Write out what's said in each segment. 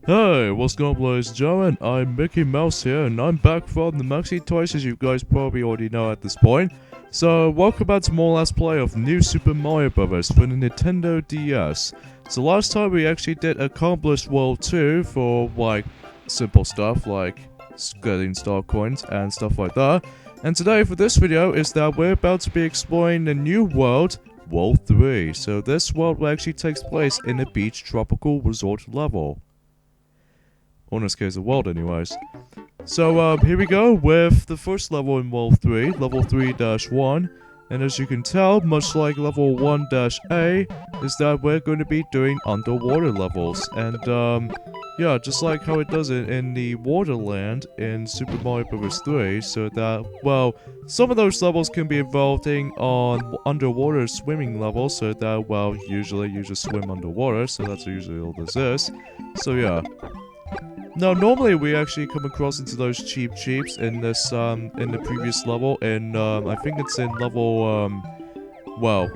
Hey, what's going on, ladies and gentlemen? I'm Mickey Mouse here, and I'm back from the Maxi Toys, as you guys probably already know at this point. So, welcome back to more Let's Play of New Super Mario Bros. For the Nintendo DS. So last time we actually did Accomplished World 2 for, like, simple stuff like getting star coins and stuff like that. And today for this video is that we're about to be exploring the new world, World 3. So this world actually takes place in a beach tropical resort level. Or in this case, a world anyways. So, here we go with the first level in World 3, Level 3-1. And as you can tell, much like Level 1-A, is that we're going to be doing underwater levels. And, yeah, just like how it does it in the Waterland in Super Mario Bros. 3, so that, well, some of those levels can be involving on underwater swimming levels, so that, well, usually you just swim underwater, so that's usually all this is. So, yeah. Now, normally we actually come across into those cheeps in this, in the previous level, and, I think it's in level, well,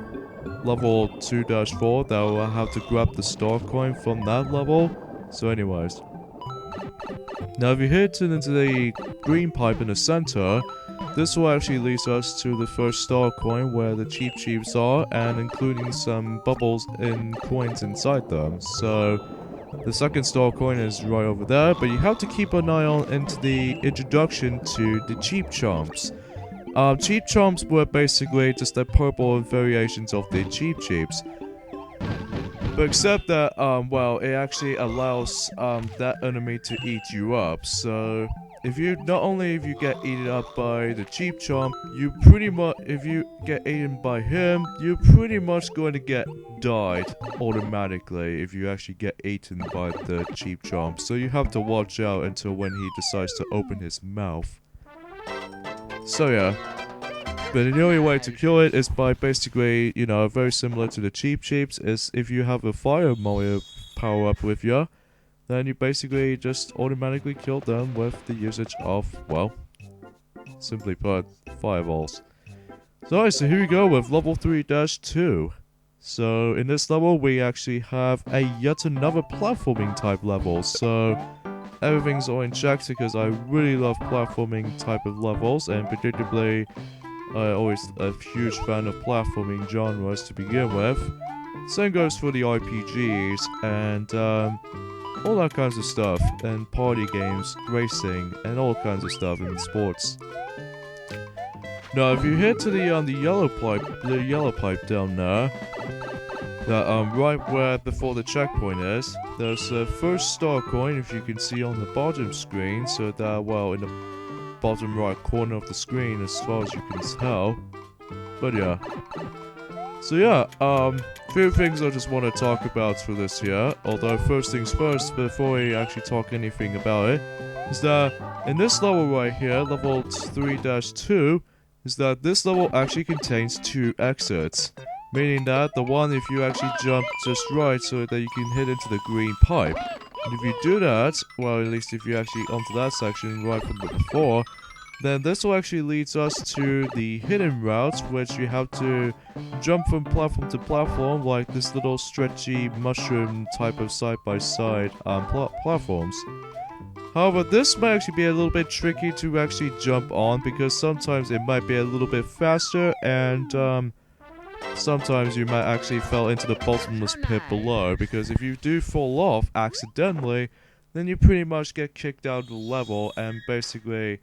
level 2-4 that we'll have to grab the star coin from that level. So anyways. Now, if you hit into the green pipe in the center, this will actually lead us to the first star coin where the cheeps are, and including some bubbles and coins inside them. So the second star coin is right over there, but you have to keep an eye on into the introduction to the Cheep Chomps. Cheep Chomps were basically just the purple variations of the Cheeps. But except that, well, it actually allows, that enemy to eat you up. So, if you get eaten up by the Cheep Chomp, if you get eaten by him, you're pretty much going to get died automatically if you actually get eaten by the Cheep Chomp. So you have to watch out until when he decides to open his mouth. So yeah. But the only way to kill it is by basically, you know, very similar to the Cheeps, is if you have a Fire Mario power-up with you, then you basically just automatically kill them with the usage of, well, simply put, fireballs. So here we go with level 3-2. So in this level we actually have yet another platforming type level, so everything's all in check because I really love platforming type of levels, and particularly always a huge fan of platforming genres to begin with. Same goes for the RPGs and all that kinds of stuff, and party games, racing, and all kinds of stuff in sports. Now, if you head to the yellow pipe down there, that right where before the checkpoint is, there's a first star coin, if you can see on the bottom screen, so that, well, in the bottom right corner of the screen as far as you can tell. But yeah. So yeah, few things I just want to talk about for this here, although first things first, before we actually talk anything about it, is that in this level right here, level 3-2, is that this level actually contains 2 exits. Meaning that the one if you actually jump just right so that you can hit into the green pipe. And if you do that, well, at least if you actually onto that section right from the before, then this will actually leads us to the hidden routes, which you have to jump from platform to platform, like this little stretchy mushroom type of side-by-side platforms. However, this might actually be a little bit tricky to actually jump on, because sometimes it might be a little bit faster, and sometimes you might actually fall into the bottomless pit below, because if you do fall off accidentally, then you pretty much get kicked out of the level, and basically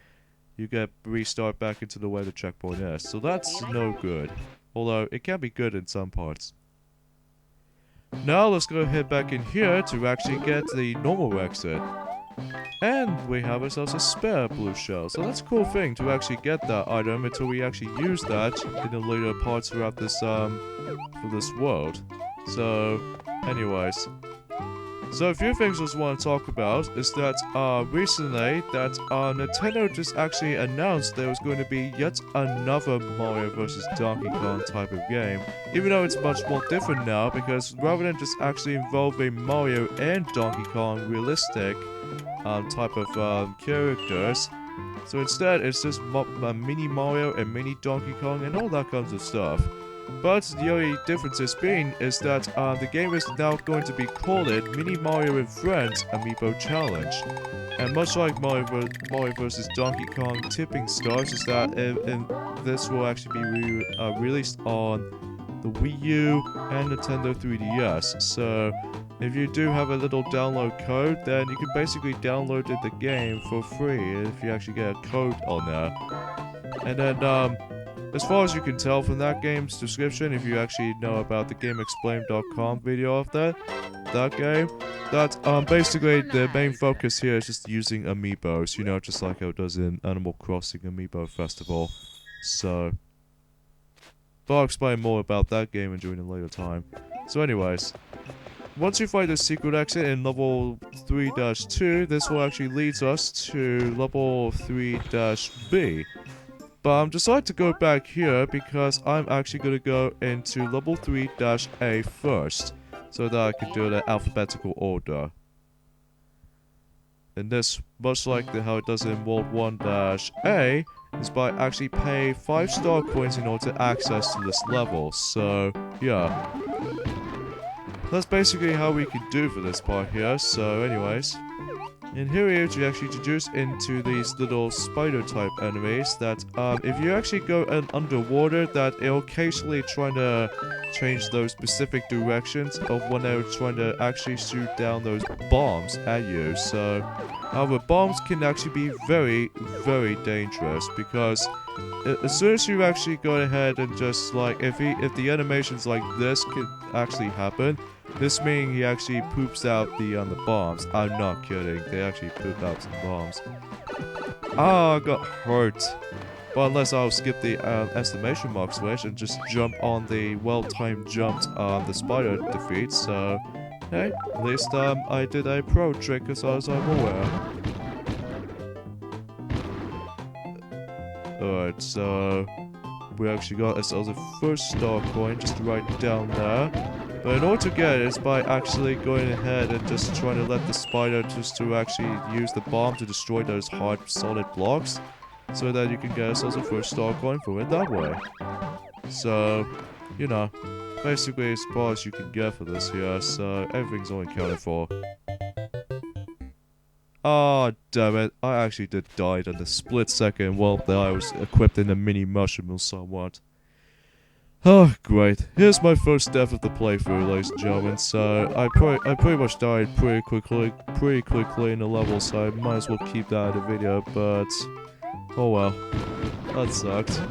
you get restart back into the way the checkpoint is. So that's no good. Although, it can be good in some parts. Now let's go head back in here to actually get the normal exit. And we have ourselves a spare blue shell. So that's a cool thing to actually get that item until we actually use that in the later parts throughout this, for this world. So, anyways. So a few things I just want to talk about is that, recently, that, Nintendo just actually announced there was going to be yet another Mario vs. Donkey Kong type of game. Even though it's much more different now, because rather than just actually involving Mario and Donkey Kong realistic, type of, characters, so instead it's just mini Mario and mini Donkey Kong and all that kinds of stuff. But the only difference is that the game is now going to be called Mini Mario and Friends Amiibo Challenge. And much like Mario vs. Donkey Kong Tipping Stars, is that this will actually be released on the Wii U and Nintendo 3DS. So if you do have a little download code, then you can basically download the game for free if you actually get a code on there. And then as far as you can tell from that game's description, if you actually know about the GameExplained.com video of that game, that basically the main focus here is just using amiibos, you know, just like how it does in Animal Crossing Amiibo Festival. So, but I'll explain more about that game during a later time. So anyways, once you find the secret exit in level 3-2, this will actually lead us to level 3-B. But I'm decided to go back here because I'm actually going to go into level 3-A first, so that I can do it in alphabetical order. And this, much like how it does in World 1-A, is by actually pay 5 star coins in order to access to this level. So, yeah. That's basically how we can do for this part here. So, anyways. And here we are to actually introduce into these little spider type enemies that if you actually go underwater, that it'll occasionally try to change those specific directions of when they're trying to actually shoot down those bombs at you. So however, bombs can actually be very, very dangerous because as soon as you actually go ahead and just like if the animations like this can actually happen, this means he actually poops out the bombs. I'm not kidding. They actually poop out some bombs. Ah, I got hurt. But unless I'll skip the exclamation mark switch and just jump on the well-timed jump the spider defeat. So, hey, at least I did a pro trick as far as I'm aware. Alright, so we actually got ourselves a first star coin just right down there. But in order to get it, it's by actually going ahead and just trying to let the spider just to actually use the bomb to destroy those hard, solid blocks, so that you can get yourself a first star coin from it that way. So, you know, basically as far as you can get for this here, so everything's all accounted for. Oh, damn it, I actually did die in the split second while I was equipped in a mini mushroom or somewhat. Oh, great. Here's my first death of the playthrough, ladies and gentlemen. So, I pretty much died pretty quickly in the level, so I might as well keep that in the video, but oh well. That sucked.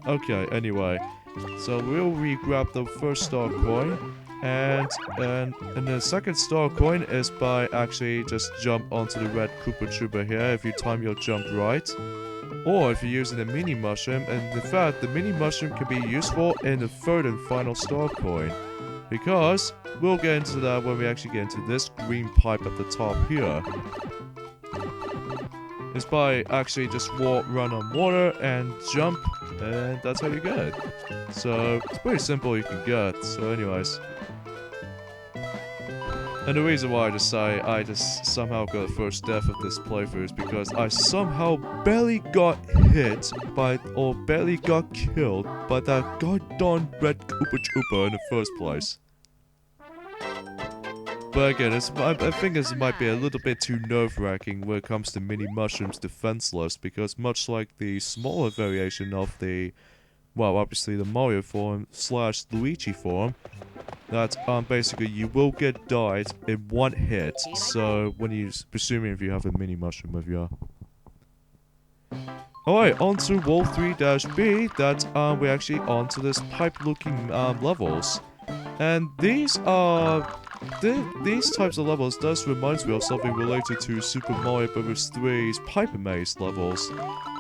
Okay, anyway. So, we'll re-grab the first star coin, and the second star coin is by actually just jump onto the red Koopa Troopa here if you time your jump right. Or if you're using a mini mushroom, and in fact, the mini mushroom can be useful in the third and final star coin. Because we'll get into that when we actually get into this green pipe at the top here. It's by actually just run on water and jump, and that's how you get it. So it's pretty simple you can get. So anyways. And the reason why I just somehow got the first death of this playthrough is because I somehow barely got hit by, or barely got killed by that goddamn red Koopa Troopa in the first place. But again, I think this might be a little bit too nerve-wracking when it comes to Mini Mushroom's Defenseless, because much like the smaller variation of the, well, obviously the Mario form / Luigi form, that basically you will get died in one hit. So when you, presuming if you have a mini mushroom with you. Alright, on to World 3-B, that we're actually onto this pipe-looking levels. And these are these types of levels does remind me of something related to Super Mario Bros. 3's Pipe Maze levels.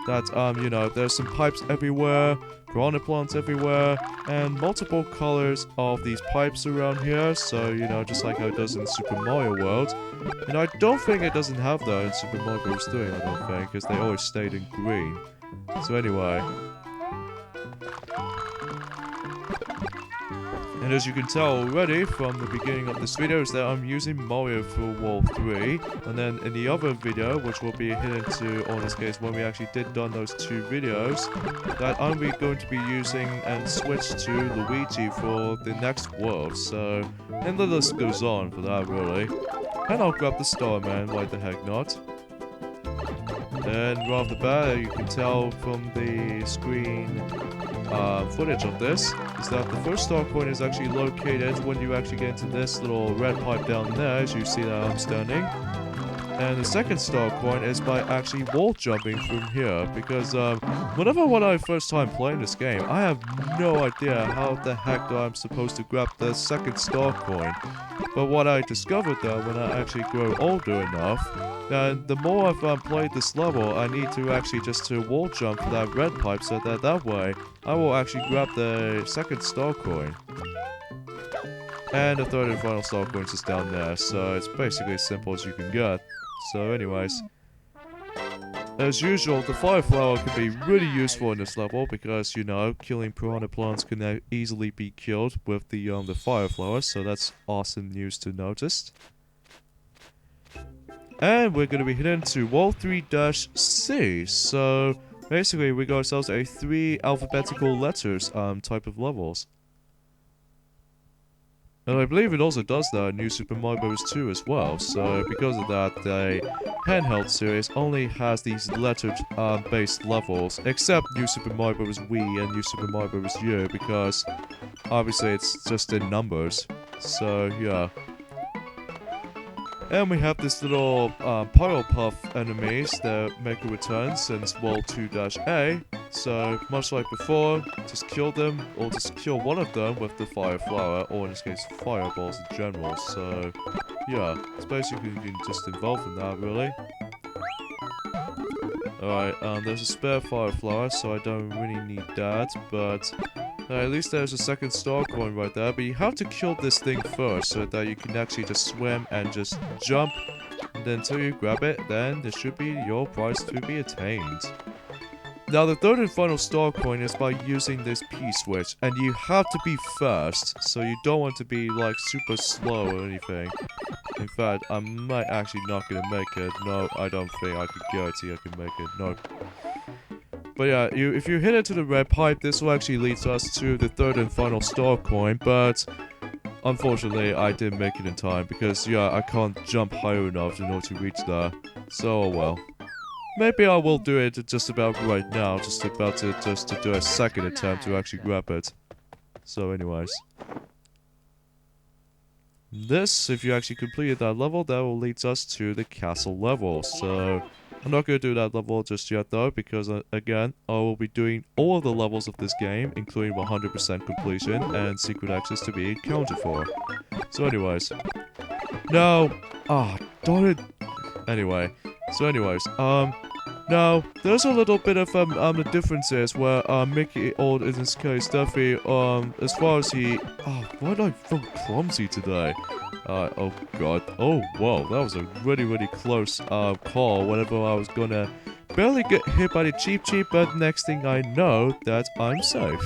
That, you know, there's some pipes everywhere, piranha plants everywhere, and multiple colors of these pipes around here, so, you know, just like how it does in Super Mario World. And I don't think it doesn't have that in Super Mario Bros. 3, I don't think, because they always stayed in green. So anyway. And as you can tell already from the beginning of this video is that I'm using Mario for World 3. And then in the other video, which will be hidden to, or in this case, when we actually did done those 2 videos, that I'm going to be using and switch to Luigi for the next world. So, and the list goes on for that really. And I'll grab the star, man, why the heck not? And right off the bat, you can tell from the screen footage of this is that the first star coin is actually located when you actually get into this little red pipe down there, as you see that I'm standing. And the second star coin is by actually wall jumping from here, because when I first time playing this game, I have no idea how the heck I'm supposed to grab the second star coin. But what I discovered though, when I actually grow older enough, and the more I've played this level, I need to actually just to wall jump for that red pipe, so that way I will actually grab the second star coin. And the third and final star coin is down there, so it's basically as simple as you can get. So anyways, as usual, the fire flower can be really useful in this level because, you know, killing piranha plants can easily be killed with the fire flower, so that's awesome news to notice. And we're gonna be heading to World 3-C, so basically we got ourselves a 3 alphabetical letters type of levels. And I believe it also does that in New Super Mario Bros. 2 as well, so because of that, the handheld series only has these lettered based levels, except New Super Mario Bros. Wii and New Super Mario Bros. U, because obviously it's just in numbers, so yeah. And we have this little Pyro Puff enemies that make a return since World 2-A. So, much like before, just kill them, or just kill one of them with the Fire Flower, or in this case, Fireballs in general. So, yeah, it's basically you can just involve in that, really. Alright, there's a spare Fire Flower, so I don't really need that, but at least there's a second star coin right there. But you have to kill this thing first, so that you can actually just swim and just jump. And then until you grab it, then there should be your prize to be attained. Now the third and final star coin is by using this P-switch, and you have to be fast, so you don't want to be like super slow or anything. In fact, I might actually not gonna make it. No, I don't think I can guarantee I can make it. No. But yeah, if you hit it to the red pipe, this will actually lead us to the third and final star coin, but unfortunately I didn't make it in time because yeah, I can't jump high enough in order to reach there. So oh well. Maybe I will do it just about right now, just to do a second attempt to actually grab it. So anyways. This, if you actually completed that level, that will lead us to the castle level. So I'm not going to do that level just yet though, because again, I will be doing all of the levels of this game, including 100% completion and secret access to be accounted for. So anyways. Now, darn it. Anyway. So anyways, now, there's a little bit of, the differences where, Mickey, or in this case, Duffy, as far as he... Oh, why did I feel clumsy today? Oh god. Oh, whoa, that was a really, really close, call whenever I was gonna barely get hit by the Cheep Cheep, but next thing I know, that I'm safe.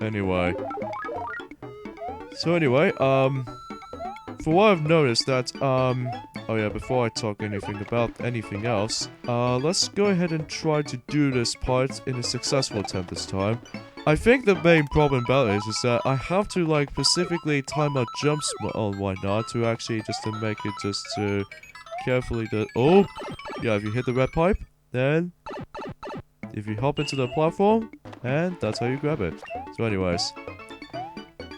Anyway. So anyway, for what I've noticed that, oh yeah, before I talk anything about anything else, let's go ahead and try to do this part in a successful attempt this time. I think the main problem about it is that I have to like specifically time out jumps on whatnot to actually just to make it just to carefully do. Oh, yeah, if you hit the red pipe, then if you hop into the platform, and that's how you grab it. So anyways.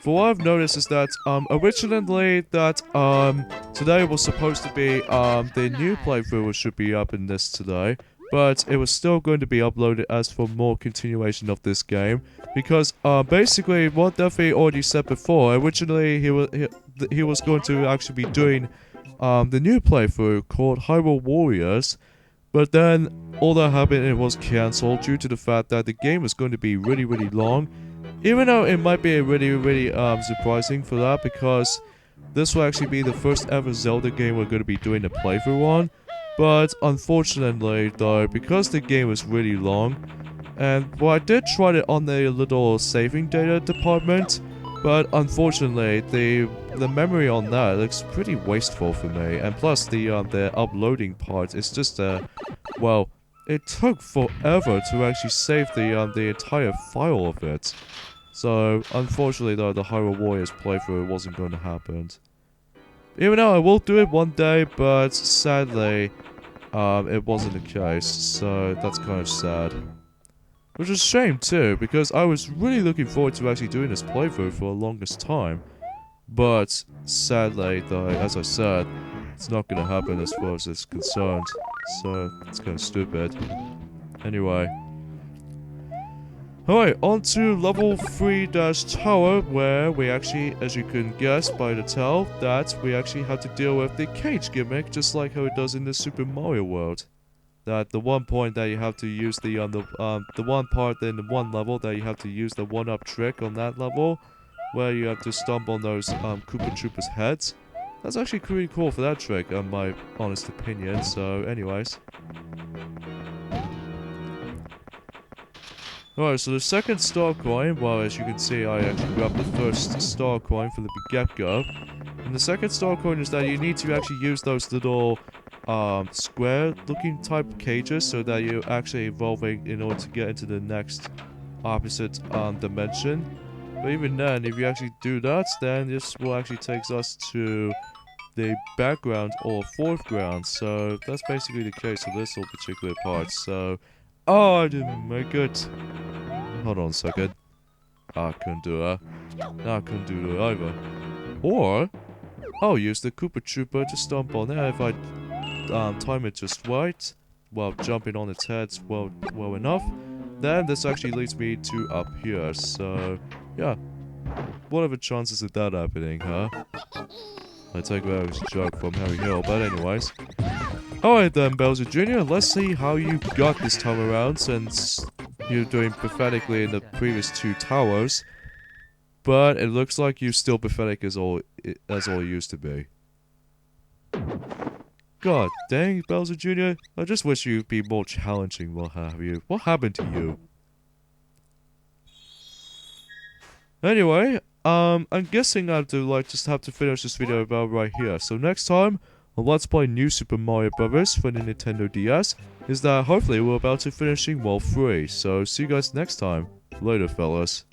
For what I've noticed is that, originally that, today was supposed to be, the new playthrough should be up in this today, but it was still going to be uploaded as for more continuation of this game, because, basically, what Duffy already said before, originally he was going to actually be doing, the new playthrough called Hyrule Warriors, but then all that happened and it was cancelled due to the fact that the game was going to be really, really long. Even though it might be really, really surprising for that, because this will actually be the first ever Zelda game we're going to be doing a playthrough on. But unfortunately though, because the game was really long, and well, I did try it on the little saving data department, But unfortunately, the memory on that looks pretty wasteful for me, and plus the uploading part is just well, it took forever to actually save the entire file of it. So unfortunately, though, the Hyrule Warriors playthrough wasn't going to happen. Even though I will do it one day, but sadly, it wasn't the case. So that's kind of sad. Which is a shame too, because I was really looking forward to actually doing this playthrough for the longest time. But sadly, though, as I said, it's not gonna happen as far as it's concerned. So it's kind of stupid. Anyway. Alright, on to level 3-tower, where we actually, as you can guess by the tell, that we actually have to deal with the cage gimmick, just like how it does in the Super Mario World. That the one point that you have to use the one part in the one level that you have to use the one-up trick on that level, where you have to stomp on those Koopa Troopers' heads. That's actually pretty cool for that trick, in my honest opinion. So, anyways. Alright, so the second star coin, well, as you can see, I actually grabbed the first star coin from the get-go. And the second star coin is that you need to actually use those little square-looking type cages so that you're actually evolving in order to get into the next opposite dimension. But even then, if you actually do that, then this will actually take us to the background or foreground. So that's basically the case of this whole particular part. So, oh, I didn't make it. Hold on a second. I couldn't do that. No, I couldn't do that either. Or, I'll use the Koopa Trooper to stomp on it if I time it just right, while jumping on its head well enough. Then this actually leads me to up here, so yeah. What are the chances of that happening, huh? I take that as a joke from Harry Hill, but anyways. Alright then, Bowser Jr., let's see how you got this time around, since you're doing pathetically in the previous 2 towers. But it looks like you're still pathetic as all used to be. God dang, Bowser Jr., I just wish you'd be more challenging, what have you. What happened to you? Anyway, I'm guessing I have to finish this video about right here. So next time, on Let's Play New Super Mario Bros. For the Nintendo DS, is that hopefully we're about to finishing World 3. So see you guys next time. Later, fellas.